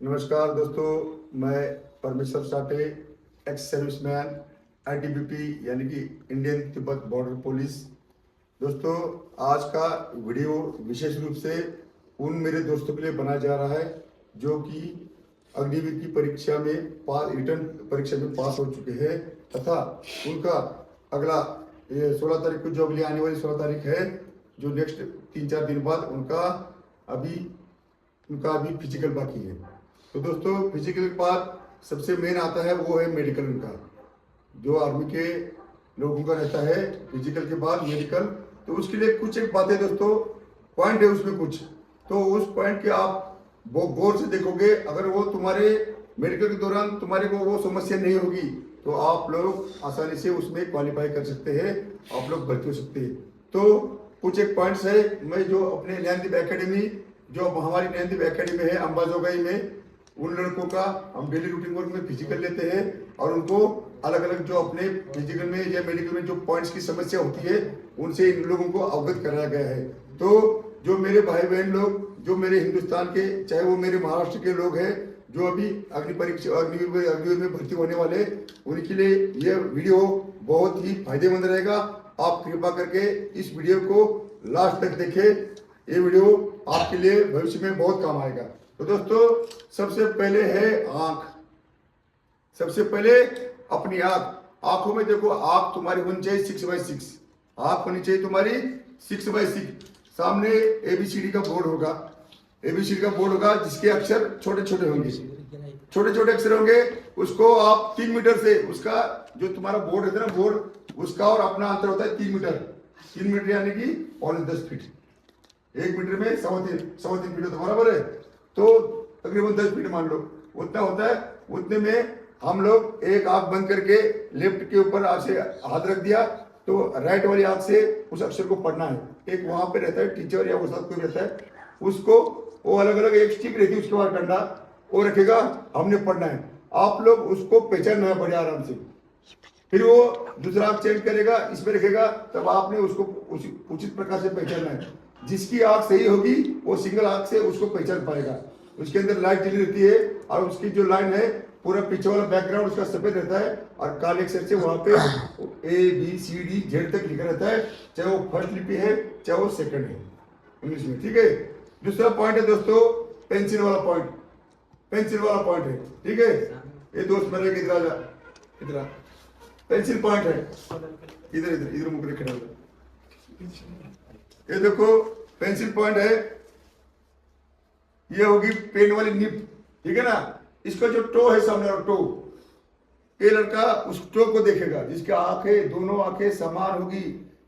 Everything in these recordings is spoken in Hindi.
नमस्कार दोस्तों, मैं परमेश्वर साठे, एक्स सर्विसमैन, आईटीबीपी यानी कि इंडियन तिब्बत बॉर्डर पुलिस। दोस्तों, आज का वीडियो विशेष रूप से उन मेरे दोस्तों के लिए बनाया जा रहा है जो कि अग्निवीर की परीक्षा में रिटर्न परीक्षा में पास हो चुके हैं तथा उनका अगला 16 तारीख को जो अगली आने वाली 16 तारीख है, जो नेक्स्ट 3-4 दिन बाद उनका अभी फिजिकल बाकी है। तो दोस्तों, फिजिकल के बाद सबसे मेन आता है वो है मेडिकल। उनका जो आर्मी के लोगों का रहता है फिजिकल के बाद मेडिकल। तो उसके लिए कुछ एक बातें दोस्तों, पॉइंट है उसमें कुछ, तो उस पॉइंट के आप वो गौर से देखोगे। अगर वो तुम्हारे मेडिकल के दौरान तुम्हारे को वो समस्या नहीं होगी तो आप लोग आसानी से उसमें क्वालिफाई कर सकते हैं, आप लोग भर्ती हो सकते हैं। तो कुछ एक पॉइंट्स है, मैं जो अपने नैनदीप एकेडमी, जो हमारी नैनदीप एकेडमी है अंबाजोगाई में, उन लड़कों का हम डेली रूटीन वर्क में फिजिकल लेते हैं और उनको अलग अलग जो अपने फिजिकल में या मेडिकल में जो पॉइंट्स की समस्या होती है उनसे इन लोगों को अवगत कराया गया है। तो जो मेरे भाई बहन लोग, जो मेरे हिंदुस्तान के, चाहे वो मेरे महाराष्ट्र के लोग हैं जो अभी अग्निवीर में भर्ती होने वाले, उनके लिए यह वीडियो बहुत ही फायदेमंद रहेगा। आप कृपा करके इस वीडियो को लास्ट तक देखें, ये वीडियो आपके लिए भविष्य में बहुत काम आएगा। तो दोस्तों, सबसे पहले है आंख। सबसे पहले अपनी आंखों में देखो, आंख तुम्हारी होनी चाहिए 6x6, आंख होनी चाहिए तुम्हारी 6x6। सामने एबीसीडी का बोर्ड होगा, एबीसीडी का बोर्ड होगा जिसके अक्षर छोटे छोटे होंगे, छोटे छोटे अक्षर होंगे। उसको आप 3 मीटर से, उसका जो तुम्हारा बोर्ड है ना, बोर्ड उसका और अपना अंतर होता है 3 मीटर। 3 मीटर यानी कि 10 फीट। 1 मीटर में 3.25 फीट होता है, बराबर है। तो तकरीबन 10 फीट मान लो, उतना होता है। उतने में हम लोग एक आंख बंद करके लेफ्ट के ऊपर ऐसे हाथ रख दिया, तो राइट वाली आंख से उस अक्षर को पढ़ना है। एक वहां पे रहता है टीचर या वो साथ कोई रहता है, उसको वो अलग अलग एक स्टिक रहती है, उसके बाद डंडा वो रखेगा, हमने पढ़ना है। आप लोग उसको पहचानना है बड़े आराम से। फिर वो दूसरा आंख चेंज करेगा, इसमें रखेगा, तब आपने उसको उचित प्रकार से पहचानना है। जिसकी आंख सही होगी वो सिंगल आंख से उसको पहचान पाएगा। उसके अंदर लाइट जली रहती है और उसकी जो लाइन है, पूरा पीछे वाला बैकग्राउंड उसका सफेद रहता है और काले अक्षर से वहां पे ABCD तक लिखा रहता है, चाहे वो फर्स्ट लिपि है चाहे वो सेकंड है इंग्लिश में, ठीक है। दूसरा पॉइंट है दोस्तों, पेंसिल वाला पॉइंट। पेंसिल वाला पॉइंट है, ठीक है। ये दोस्त मेरे इधर आ जा, इधर आ। पेंसिल पॉइंट है, इधर इधर इधर मुंह खड़ा हो। ये देखो पेंसिल पॉइंट है, ये होगी पेन वाली निप, ठीक है ना। इसका जो टो है सामने वाला टो, ये लड़का उस टो को देखेगा। जिसकी आंखें, दोनों आंखें समान होगी,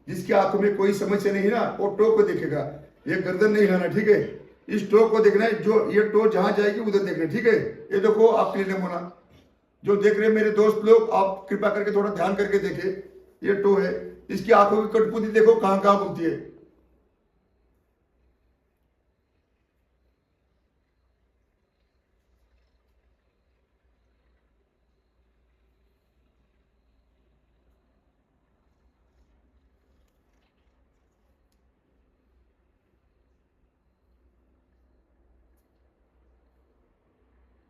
जिसकी आंखों में कोई समस्या नहीं ना, वो टो को देखेगा। ये गर्दन नहीं हिलाना, ठीक है। इस टो को देखना है, जो ये टो जहां जाएगी उधर देखना है, ठीक है। ये देखो आपके लिए नमूना, जो देख रहे हैं मेरे दोस्त लोग, आप कृपा करके थोड़ा ध्यान करके देखे। ये टो है, इसकी आंखों की कठपुतली देखो कहां कहां घूमती है।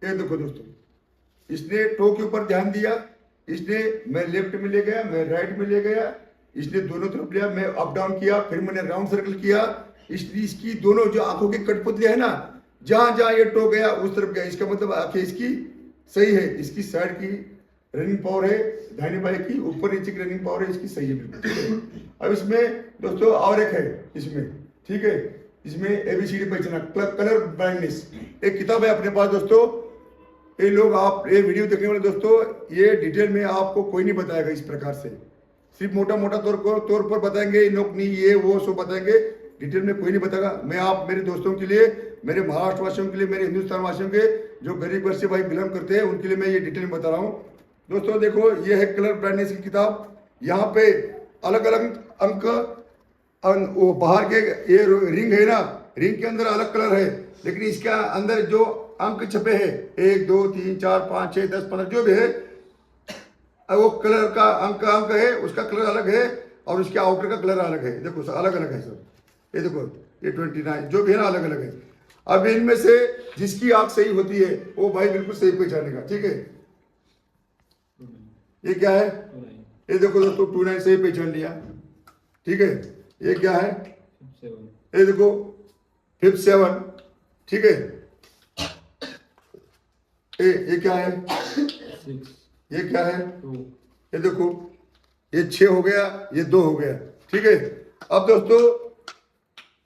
ये देखो दोस्तों, इसने टो के ऊपर ध्यान दिया, इसने, मैं लेफ्ट में ले गया, मैं राइट में ले गया, इसने दोनों तरफ लिया, मैं अप डाउन किया, फिर मैंने राउंड सर्कल किया। इसकी दोनों जो आंखों की कठपुतलियां है ना, जहां जहां ये टो गया उस तरफ गया। इसका मतलब आंखें इसकी सही है, इसकी साइड की रनिंग पावर है, दाहिने बाएं की ऊपर नीचे की रनिंग पावर है इसकी सही है, बिल्कुल, ठीक है। अब इसमें दोस्तों और एक है इसमें, ठीक है। इसमें ABCD पहचाना, कलर ब्लाइंडनेस, एक किताब है अपने पास दोस्तों। ये लोग, आप ये वीडियो देखने वाले दोस्तों, ये डिटेल में आपको कोई नहीं बताएगा इस प्रकार से, सिर्फ मोटा मोटा तौर पर बताएंगे। इन लोग नहीं ये वो सो बताएंगे, डिटेल में कोई नहीं बताएगा। मैं आप मेरे दोस्तों के लिए, मेरे महाराष्ट्र वासियों के लिए, मेरे हिंदुस्तान वासियों के जो गरीब वर्ग से भाई बिलोंग करते हैं, उनके लिए मैं ये डिटेल में बता रहा हूँ। दोस्तों देखो, ये है कलर ब्लाइंडनेस की किताब। यहाँ पे अलग अलग अंक, वो बाहर के ये रिंग है ना, रिंग के अंदर अलग कलर है, लेकिन इसके अंदर जो अंक छपे हैं 1 2 3 4 5 6 10 15 जो भी है, वो कलर का अंक है, उसका कलर अलग है और उसके आउटर का कलर अलग है। देखो अलग अलग है सब, ये देखो ये 29 जो भी है ना अलग अलग है। अब इनमें से जिसकी आंख सही होती है वो भाई बिल्कुल सही पहचानेगा, ठीक है। ये क्या है, ये देखो दोस्तों 29 सही पहचान लिया, ठीक है। ये क्या है, ये देखो 57, ठीक है। ये क्या है, ये क्या है, ये देखो ये 6 हो गया, ये 2 हो गया, ठीक है। अब दोस्तों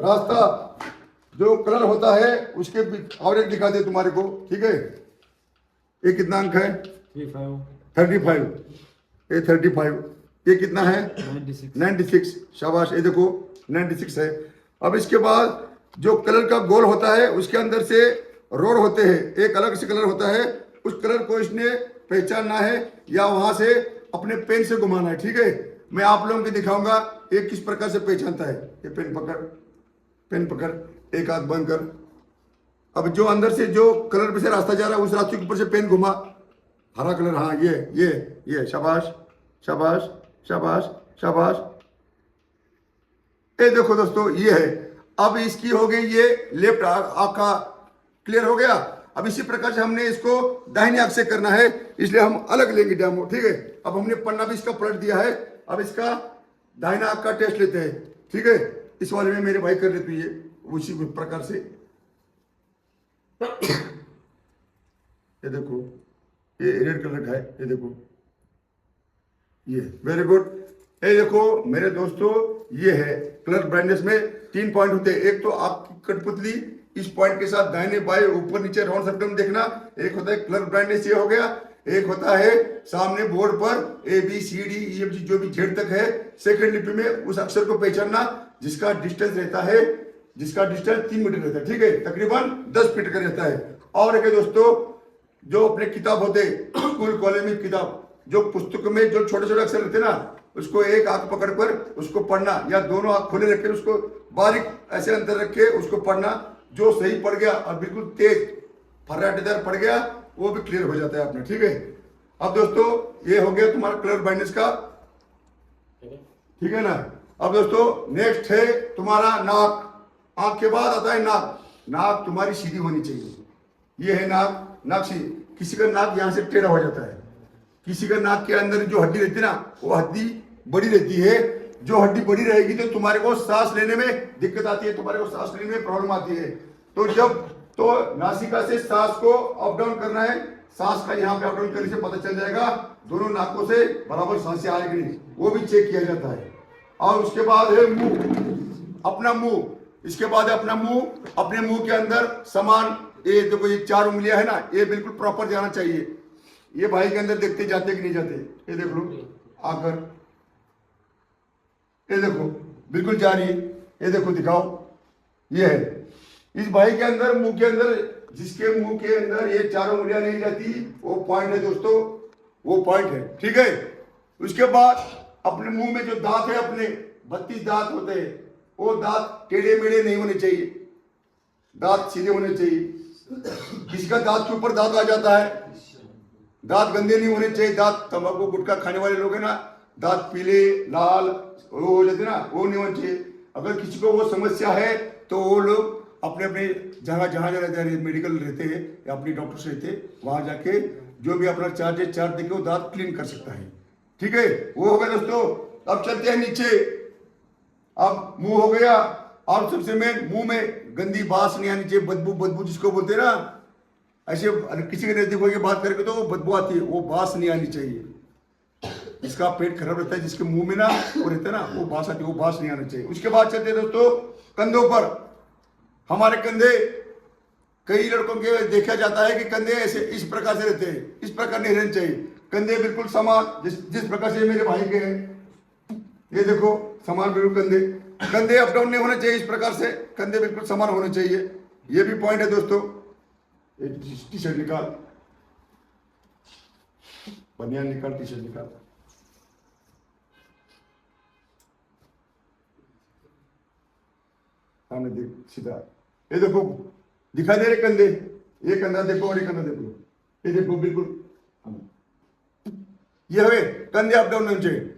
रास्ता जो कलर होता है उसके और एक दिखा दे तुम्हारे को, ठीक है। ये कितना अंक है, 35, ये 35, ये कितना है 96, शाबाश, ये देखो 96 है। अब इसके बाद जो कलर का गोल होता है उसके अंदर से रोड होते हैं, एक अलग से कलर होता है, उस कलर को इसने पहचानना है या वहां से अपने पेन से घुमाना है, ठीक है। मैं आप लोगों को दिखाऊंगा ये किस प्रकार से पहचानता है। ये पेन पकड़, पेन पकड़, एक हाथ बंद कर। अब जो अंदर से जो कलर पे से रास्ता जा रहा है उस रास्ते के ऊपर से पेन घुमा, हरा कलर, हाँ ये शाबाश शाबाश शाबाश शाबाश। ये देखो दोस्तों ये है। अब इसकी हो गई ये लेफ्ट आंख का क्लियर हो गया। अब इसी प्रकार से हमने इसको दाहिनी आंख से करना है, इसलिए हम अलग लेंगे डेमो, ठीक है। अब हमने पन्ना भी इसका पलट दिया है, अब इसका दाहिना आंख का टेस्ट लेते हैं, ठीक है। इस वाले में मेरे भाई कर लेते ये उसी प्रकार से। ये देखो ये रेड कलर का है, ये देखो ये, वेरी गुड। ये देखो मेरे दोस्तों ये है कलर ब्राइटनेस में 3 पॉइंट होते हैं। एक तो आपकी कठपुतली इस पॉइंट के साथ दाहिने बाएं ऊपर नीचे राउंड सर्कल में देखना, एक होता है कलर ब्राइटनेस, ये हो गया। एक होता है सामने बोर्ड पर ABCDEFG जो भी जेड तक है सेकंड लिपि में उस अक्षर को पहचानना जिसका डिस्टेंस रहता है, जिसका डिस्टेंस 3 मीटर रहता है, ठीक है, तकरीबन 10 फीट का रहता है। और एक है दोस्तों जो अपने किताब होते स्कूल कॉलेज में किताब जो पुस्तक में जो छोटे छोटे अक्षर रहते ना, उसको एक आंख पकड़कर उसको पढ़ना या दोनों आंख खोले रख के उसको बारीक ऐसे अंदर रख के उसको पढ़ना। जो सही पड़ गया और बिल्कुल तेज फर्राटेदार पड़ गया वो भी क्लियर हो जाता है अपना, ठीक है। अब दोस्तों ये हो गया तुम्हारा कलर ब्लाइंडनेस का, ठीक है ना। अब दोस्तों नेक्स्ट है तुम्हारा नाक। आंख के बाद आता है नाक। नाक तुम्हारी सीधी होनी चाहिए, ये है नाक। नाक सीधी, किसी का नाक यहाँ से टेढ़ा हो जाता है, किसी का नाक के अंदर जो हड्डी रहती है ना वो हड्डी बड़ी रहती है। जो हड्डी बड़ी रहेगी तो तुम्हारे को सांस लेने में दिक्कत आती है, तुम्हारे को सांस लेने में प्रॉब्लम आती है। तो जब तो नासिका से सांस को अप डाउन करना है, सांस का यहाँ पे अप डाउन करने से पता चल जाएगा दोनों नाकों से बराबर सांसें आएगी नहीं, वो भी चेक किया जाता है। और उसके बाद है मुंह, अपना मुंह। इसके बाद है अपना मुंह, अपने मुंह के अंदर समान ये देखो ये 4 उंगलियां है ना, ये बिल्कुल प्रॉपर जाना चाहिए। ये भाई के अंदर देखते जाते कि नहीं जाते, ये देख लो आकर, ये देखो बिल्कुल जा रही है, ये देखो दिखाओ, ये है इस भाई के अंदर, मुंह के अंदर। जिसके मुंह के अंदर ये 4 उंगलियां नहीं जाती वो पॉइंट है दोस्तों, वो पॉइंट है, ठीक है। उसके बाद अपने मुंह में जो दांत है, अपने 32 दांत होते हैं, वो दांत टेढ़े मेढ़े नहीं होने चाहिए, दांत सीधे होने चाहिए। किसी का दांत के ऊपर दांत आ जाता है, दांत गंदे नहीं होने चाहिए। दांत तंबाकू गुटखा खाने वाले लोग हैं ना, दांत पीले लाल वो हो जाते ना, वो नहीं होने चाहिए। अगर किसी को वो समस्या है तो वो लोग अपने अपने जहाँ जहाँ मेडिकल रहते हैं या अपने डॉक्टर्स रहते हैं वहाँ जाके जो भी अपना चार्ज है चार्ज देके वो दांत क्लीन कर सकता है, ठीक है। वो हो गया दोस्तों। अब चलते हैं नीचे। अब मुंह हो गया, और सबसे मेन मुंह में गंदी बास नहीं आनी चाहिए, बदबू, बदबू जिसको बोलते हैं ना, ऐसे किसी के नजदीक होकर बात करके तो वो बदबू आती है, वो बास नहीं आनी चाहिए। जिसका पेट खराब रहता है, जिसके मुंह में ना वो रहता है ना, वो बास आती है, वो बास नहीं आना चाहिए। उसके बाद चलते हैं दोस्तों कंधों पर। हमारे कंधे कई लड़कों के देखा जाता है कि कंधे ऐसे इस प्रकार से रहते हैं, इस प्रकार नहीं रहने चाहिए। कंधे बिल्कुल समान, जिस प्रकार से मेरे भाई के हैं, ये देखो समान बिल्कुल कंधे। कंधे अप डाउन नहीं होने चाहिए, इस प्रकार से कंधे बिल्कुल समान होने चाहिए। ये भी पॉइंट है दोस्तों। टी शर्ट निकाल, बनियान निकाल, टी शर्ट निकाल। सामने देख सीधा, ये देखो दिखाई दे रहे कंधे, ये कंधा देखो और ये कंधा देखो, ये देखो बिल्कुल ये हुए कंधे अप डाउन होने चाहिए।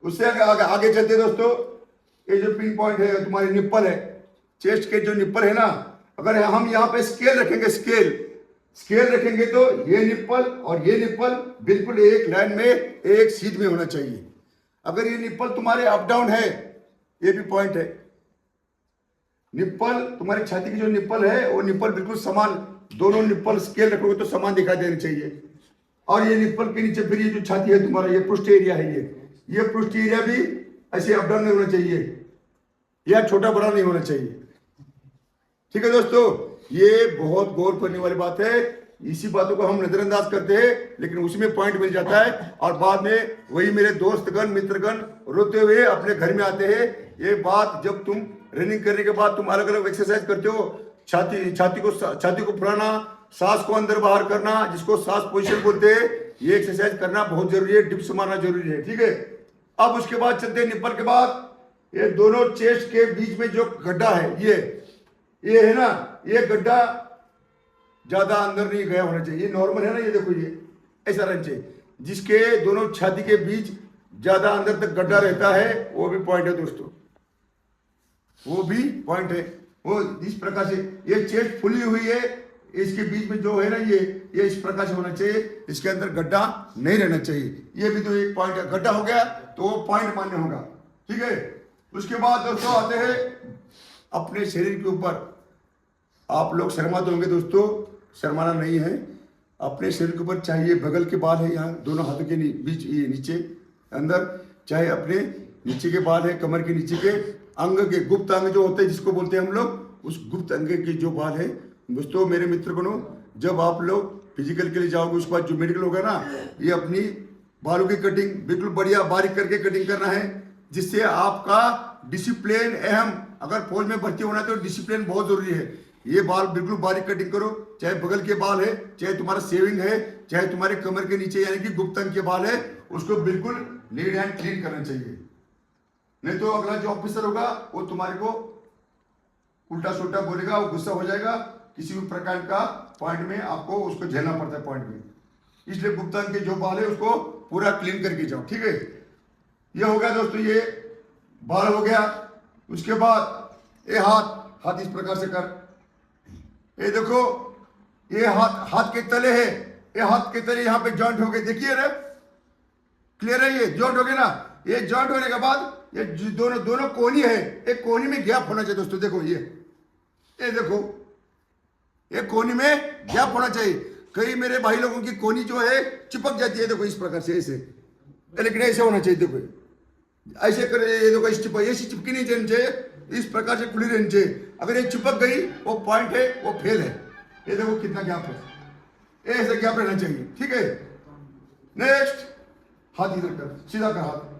उससे आगे चलते दोस्तों, ये जो पिन पॉइंट है तुम्हारी निप्पल है, चेस्ट के जो निप्पल है ना, अगर हम यहाँ पे स्केल रखेंगे, स्केल रखेंगे तो ये निप्पल और ये निप्पल बिल्कुल एक लाइन में, एक सीध में होना चाहिए। अगर ये निप्पल तुम्हारे अप डाउन है, ये भी पॉइंट है, निप्पल तुम्हारी छाती की जो निप्पल है वो निप्पल बिल्कुल समान, दोनों निप्पल स्केल रखोगे तो समान दिखाई देनी चाहिए। और ये निप्पल के नीचे फिर ये जो छाती है तुम्हारा, ये पृष्ठ एरिया है, ये पृष्ठ एरिया भी ऐसे अप डाउन नहीं होना चाहिए, या छोटा बड़ा नहीं होना चाहिए। ठीक है दोस्तों, ये बहुत गौर करने वाली बात है। इसी बातों को हम नजरअंदाज करते हैं, लेकिन उसमें पॉइंट मिल जाता है और बाद में वही मेरे दोस्तगण मित्रगण रोते हुए अपने घर में आते हैं। ये बात जब तुम रनिंग करने के बाद तुम अलग अलग एक्सरसाइज करते हो, छाती को फुलाना, सांस को अंदर बाहर करना, जिसको सांस पोजीशन बोलते हैं, ये एक्सरसाइज करना बहुत जरूरी है, डिप्स मारना जरूरी है। ठीक है, अब उसके बाद चलते हैं निप्पल के बाद। ये दोनों चेस्ट के बीच में जो गड्ढा है, ये है ना, ये गड्ढा ज्यादा अंदर नहीं गया होना चाहिए, ये नॉर्मल है ना, ये देखो ये ऐसा रहना चाहिए। जिसके दोनों छाती के बीच ज्यादा अंदर तक गड्ढा रहता है वो भी पॉइंट है दोस्तों, वो भी पॉइंट है। वो इस प्रकार से ये चेस्ट फुली हुई है, इसके बीच में जो है ना ये इस प्रकार से होना चाहिए, इसके अंदर गड्ढा नहीं रहना चाहिए। ये भी तो एक पॉइंट है, गड्ढा हो गया तो वो पॉइंट मान्य होगा। ठीक है, उसके बाद दोस्तों आते हैं अपने शरीर के ऊपर। आप लोग शर्माते होंगे दोस्तों, शर्माना नहीं है। अपने शरीर के ऊपर चाहे ये बगल के बाल है, यहाँ दोनों हाथों के बीच ये नीचे अंदर, चाहे अपने नीचे के बाल है, कमर के नीचे के अंग के गुप्त अंग जो होते हैं, जिसको बोलते हैं हम लोग, उस गुप्त अंग के जो बाल है दोस्तों, मेरे मित्रगणों, जब आप लोग फिजिकल के लिए जाओगे उसके बाद जो मेडिकल होगा ना, ये अपनी बालों की कटिंग बिल्कुल बढ़िया बारीक करके कटिंग करना है, जिससे आपका डिसिप्लिन अहम। अगर फौज में भर्ती होना है तो डिसिप्लिन बहुत जरूरी है। ये बाल बिल्कुल बारीक कटिंग करो, चाहे बगल के बाल है, चाहे तुम्हारा सेविंग है, चाहे तुम्हारे कमर के नीचे यानी कि गुप्त अंग के बाल है, उसको बिल्कुल नीट एंड क्लीन करना चाहिए। नहीं तो अगला जो ऑफिसर होगा वो तुम्हारे को उल्टा सुल्टा बोलेगा, वो गुस्सा हो जाएगा, किसी भी प्रकार का पॉइंट में आपको उसको झेलना पड़ता है पॉइंट में। इसलिए गुप्त अंग के जो बाल है उसको पूरा क्लीन करके जाओ। ठीक है, ये हो गया दोस्तों, ये बाल हो गया। उसके बाद ये हाथ इस प्रकार से कर, ये देखो ये हाथ के तले है, ये हाथ के तले यहाँ पे जॉइंट हो गए, देखिए रे, क्लियर है, ये जॉइंट हो गए ना। ये जॉइंट होने के बाद ये दोनों कोनी है, एक कोनी में गैप होना चाहिए दोस्तों। देखो ये देखो, ये कोनी में गैप होना चाहिए। कई मेरे भाई लोगों की कोनी जो है चिपक जाती है, देखो इस प्रकार से ऐसे, लेकिन ऐसे होना चाहिए। देखो ऐसे करे, ये देखो ऐसी चिपकी नहीं रहनी चाहिए, इस प्रकार से खुली रहनी चाहिए। अगर ये चिपक गई वो पॉइंट है, वो फेल है। ये देखो कितना गैप है, ऐसे गैप रहना चाहिए। ठीक है, नेक्स्ट हाथ इधर कर, सीधा कर हाथ।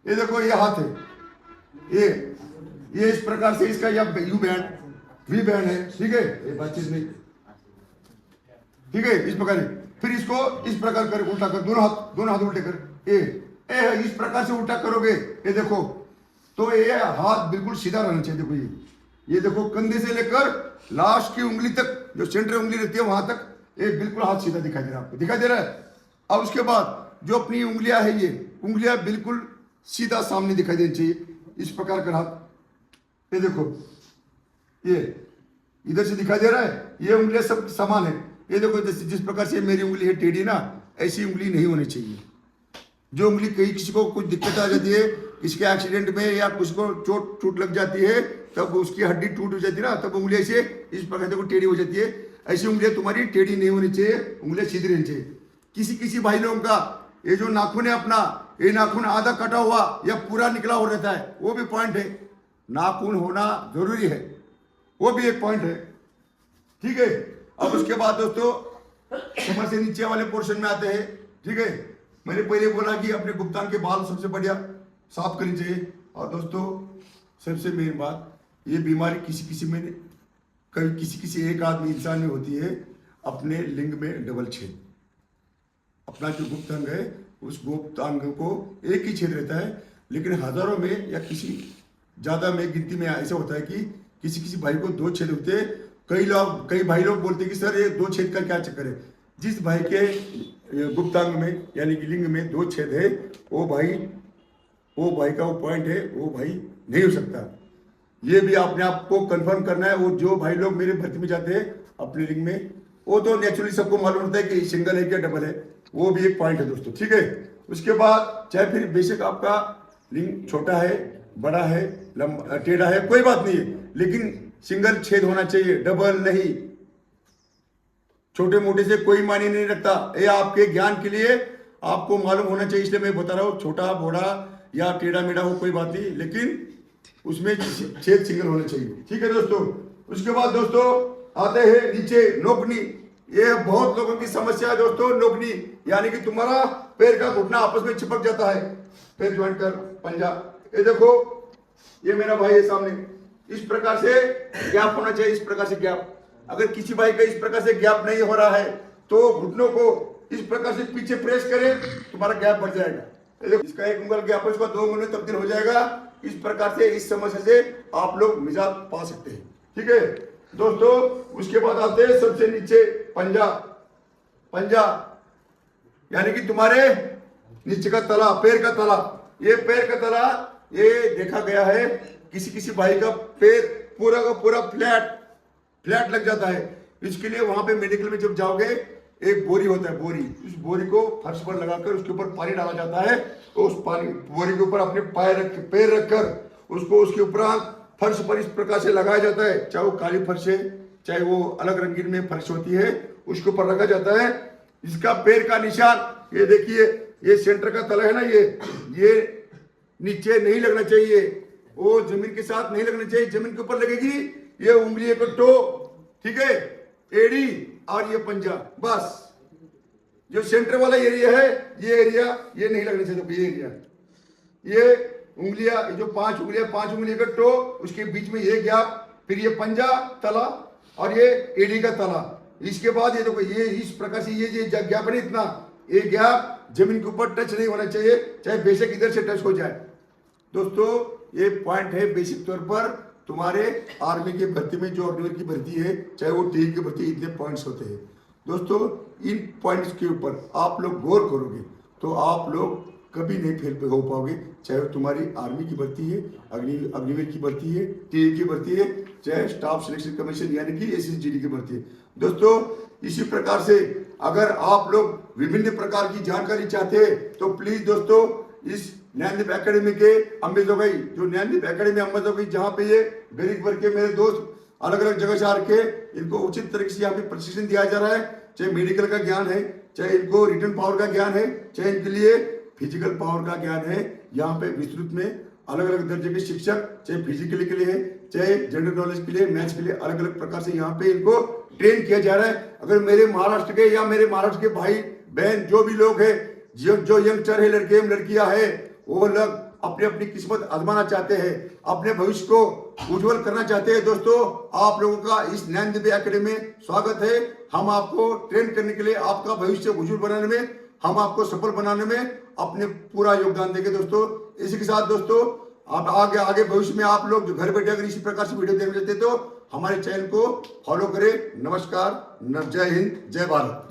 ये देखो ये हाथ है, ये इस प्रकार से, इसका यू बैंड वी बैंड है। ठीक है, ये बात चीज नहीं, ठीक है, इस प्रकार। फिर इसको इस प्रकार कर, उल्टा कर, दोनों हाथ उल्टे कर, ये इस प्रकार से उल्टा करोगे, ये देखो तो ये हाथ बिल्कुल सीधा रहना चाहिए। देखो ये देखो कंधे से लेकर लास्ट की उंगली तक, जो सेंटर उंगली रहती है वहां तक, ये बिल्कुल हाथ सीधा दिखाई दे रहा है, आपको दिखाई दे रहा है। अब उसके बाद जो अपनी उंगलियां है, ये उंगलियां बिल्कुल सीधा सामने दिखाई देनी चाहिए, इस प्रकार का हाथ। ये देखो ये इधर से दिखाई दे रहा है, ये उंगलियां सब समान है। ये देखो जिस प्रकार से मेरी उंगली है टेढ़ी ना, ऐसी उंगली नहीं होनी चाहिए। जो उंगली किसी को कुछ दिक्कत आ जाती है, किसी के एक्सीडेंट में या किसी को चोट लग जाती है, तब उसकी हड्डी टूट हो जाती है ना, तब उंगली ऐसे इस प्रकार से टेढ़ी हो जाती है। ऐसी उंगलियां तुम्हारी टेढ़ी नहीं होनी चाहिए, उंगलियां सीधी रहनी चाहिए। किसी भाई लोगों का ये जो नाखून है अपना, ये नाखून आधा कटा हुआ या पूरा निकला हो रहता है, वो भी पॉइंट है। नाखून होना जरूरी है, वो भी एक पॉइंट है। ठीक है, अब उसके बाद दोस्तों कमर से नीचे वाले पोर्शन में आते हैं। ठीक है, मैंने पहले बोला कि अपने गुप्तांग के बाल सबसे बढ़िया साफ करनी चाहिए। और दोस्तों सबसे मेन बात, ये बीमारी किसी में कभी किसी एक आदमी इंसान में होती है, अपने लिंग में डबल छेद। अपना जो गुप्त अंग है उस गुप्त अंग को एक ही छेद रहता है, लेकिन हजारों में या किसी ज्यादा में गिनती में ऐसा होता है कि किसी भाई को 2 छेद होते हैं। कई भाई लोग बोलते हैं कि सर ये 2 छेद का क्या चक्कर है। जिस भाई के गुप्तांग में यानी कि लिंग में 2 छेद है, वो भाई का वो पॉइंट है, वो भाई नहीं हो सकता। ये भी आपने आपको कंफर्म करना है। वो जो भाई लोग मेरे भर्ती में जाते हैं अपनी रिंग में, वो तो नेचुरली सबको मालूम होता है कि सिंगल है क्या डबल है, वो भी एक पॉइंट है दोस्तों, ठीक है। उसके बाद चाहे फिर बेशक आपका रिंग छोटा है, बड़ा है, लंबा टेढ़ा है, कोई बात नहीं है, लेकिन सिंगल छेद होना चाहिए, डबल नहीं। छोटे मोटे से कोई मायने नहीं रखता, ये आपके ज्ञान के लिए आपको मालूम होना चाहिए, इसलिए मैं बता रहा हूँ। छोटा बड़ा या टेढ़ा मेढ़ा हो कोई बात नहीं, लेकिन उसमें छेद सिंगल होना चाहिए, ठीक है दोस्तों। उसके बाद दोस्तों आते हैं नीचे नोकनी। ये बहुत लोगों की समस्या है दोस्तों, नोकनी यानी कि तुम्हारा पैर का घुटना आपस में चिपक जाता है, पैर ज्वाइंट कर पंजा। ये देखो, ये मेरा भाई है सामने, इस प्रकार से गैप होना चाहिए, इस प्रकार से गैप। अगर किसी भाई का इस प्रकार से गैप नहीं हो रहा है तो घुटनों को इस प्रकार से पीछे प्रेस करें, तुम्हारा गैप बढ़ जाएगा। इसका एक उंगल गैप है, उसका 2 उंगल में तब्दील हो जाएगा। इस प्रकार से इस समस्या से आप लोग निजात पा सकते हैं, ठीक है दोस्तों। उसके बाद आते हैं सबसे नीचे पंजा। पंजा यानी कि तुम्हारे नीचे का तला, पैर का तला। ये पैर का तला, ये देखा गया है किसी किसी भाई का पैर पूरा का पूरा फ्लैट लग जाता है। इसके लिए वहां पे मेडिकल में जब जाओगे, एक बोरी होता है, बोरी, उस बोरी को फर्श पर लगाकर उसके ऊपर पानी डाला जाता है, तो उस पानी बोरी के ऊपर अपने पैर रखकर उसको उसके ऊपर फर्श पर इस प्रकार से लगाया जाता है। चाहे वो काली फर्श है, चाहे वो अलग रंगीन में फर्श होती है, उसके ऊपर रखा जाता है। इसका पैर का निशान ये देखिए, ये सेंटर का तला है ना, ये नीचे नहीं लगना चाहिए, वो जमीन के साथ नहीं लगना चाहिए, जमीन के ऊपर लगेगी ये उंगली का टो, ठीक है, एड़ी और ये पंजा, बस। जो सेंटर वाला एरिया है, ये एरिया ये नहीं लगना चाहिए, तो ये एरिया, ये उंगलियां, जो 5 उंगलियां, 5 उंगलियों का टो, उसके बीच में ये गैप, फिर ये पंजा तला और ये एड़ी का तला। इसके बाद ये देखो, ये इस प्रकार से ये गैप है इतना, ये गैप जमीन के ऊपर टच नहीं होना चाहिए, चाहे बेशक इधर से टच हो जाए। दोस्तों ये पॉइंट है बेसिक तौर पर तुम्हारे आर्मी की भर्ती में, जो अग्निवीर की भर्ती है, चाहे वो टीम की भर्ती, इतने पॉइंट्स होते हैं दोस्तों। इन पॉइंट्स के ऊपर आप लोग गौर करोगे तो आप लोग कभी नहीं फेल हो पाओगे, चाहे वो तुम्हारी आर्मी की भर्ती है, अग्निवीर की भर्ती है, टीम की भर्ती है, चाहे स्टाफ सिलेक्शन कमीशन यानी कि SSGD की भर्ती है। दोस्तों इसी प्रकार से अगर आप लोग विभिन्न प्रकार की जानकारी चाहते हैं तो प्लीज दोस्तों इस ज्ञानदीप एकेडमी के अम्बेजोगई, जो ज्ञानदीप एकेडमी अम्बेजोगई, जहाँ पे ये गरीब वर्ग के मेरे दोस्त अलग अलग जगह से आके इनको उचित तरीके से यहाँ पे प्रशिक्षण दिया जा रहा है। चाहे मेडिकल का ज्ञान है, चाहे इनको रिटर्न पावर का ज्ञान है, चाहे इनके लिए फिजिकल पावर का ज्ञान है। यहाँ पे विस्तृत में अलग अलग दर्जे के शिक्षक, चाहे फिजिकली के लिए है, चाहे जनरल नॉलेज के लिए, मैथ्स के लिए, अलग अलग प्रकार से यहाँ पे इनको ट्रेन किया जा रहा है। अगर मेरे महाराष्ट्र के या मेरे महाराष्ट्र के भाई बहन जो भी लोग है, जो यंगस्टर है, लड़के लड़कियां है, वो लोग अपनी अपनी किस्मत आजमाना चाहते हैं, अपने भविष्य को उज्जवल करना चाहते हैं, दोस्तों आप लोगों का इस ज्ञानदीप एकेडमी में स्वागत है। हम आपको ट्रेन करने के लिए, आपका भविष्य उज्जवल बनाने में, हम आपको सफल बनाने में अपने पूरा योगदान देंगे दोस्तों। इसी के साथ दोस्तों आप आगे भविष्य में आप लोग जो घर बैठे अगर इसी प्रकार से वीडियो देखना चाहते तो हमारे चैनल को फॉलो करें। नमस्कार, जय हिंद, जय भारत।